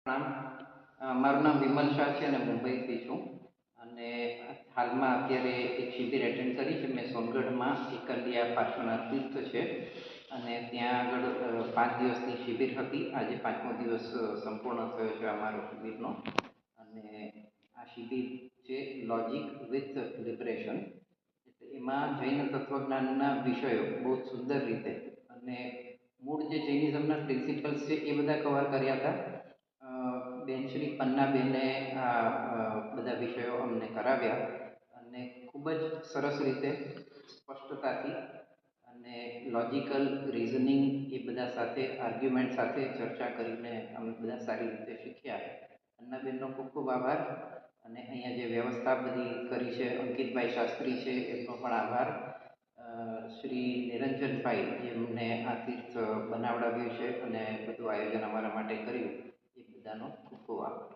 પ્રણામ. મારું નામ વિમલ શાહ છે અને મુંબઈથી છું. અને હાલમાં અત્યારે એક શિબિર એટેન્ડ કરી છે મેં સોનગઢમાં. એકલિયા પાર્શ્વનાથ તીર્થ છે અને ત્યાં આગળ 5 દિવસની શિબિર હતી. આજે 5મો દિવસ સંપૂર્ણ થયો છે અમારો શિબિરનો. અને આ શિબિર છે લોજિક વિથ લિબરેશન. એટલે એમાં જૈન તત્વજ્ઞાનના વિષયો બહુ સુંદર રીતે અને મૂળ જે જૈનિઝમના પ્રિન્સિપલ્સ છે એ બધા કવર કર્યા હતા. બેન શ્રી પન્નાબેને આ બધા વિષયો અમને કરાવ્યા અને ખૂબ જ સરસ રીતે સ્પષ્ટતાથી અને લોજિકલ રિઝનિંગ એ બધા સાથે આર્ગ્યુમેન્ટ સાથે ચર્ચા કરીને અમે બધા સારી રીતે શીખ્યા. પન્નાબેનનો ખૂબ ખૂબ આભાર. અને અહીંયા જે વ્યવસ્થા બધી કરી છે અંકિતભાઈ શાસ્ત્રી છે એમનો પણ આભાર. શ્રી નિરંજનભાઈ જેમને આ તીર્થ બનાવડાવ્યું છે અને બધું આયોજન અમારા માટે કર્યું એ બધાનો ખૂબ ખૂબ આભાર.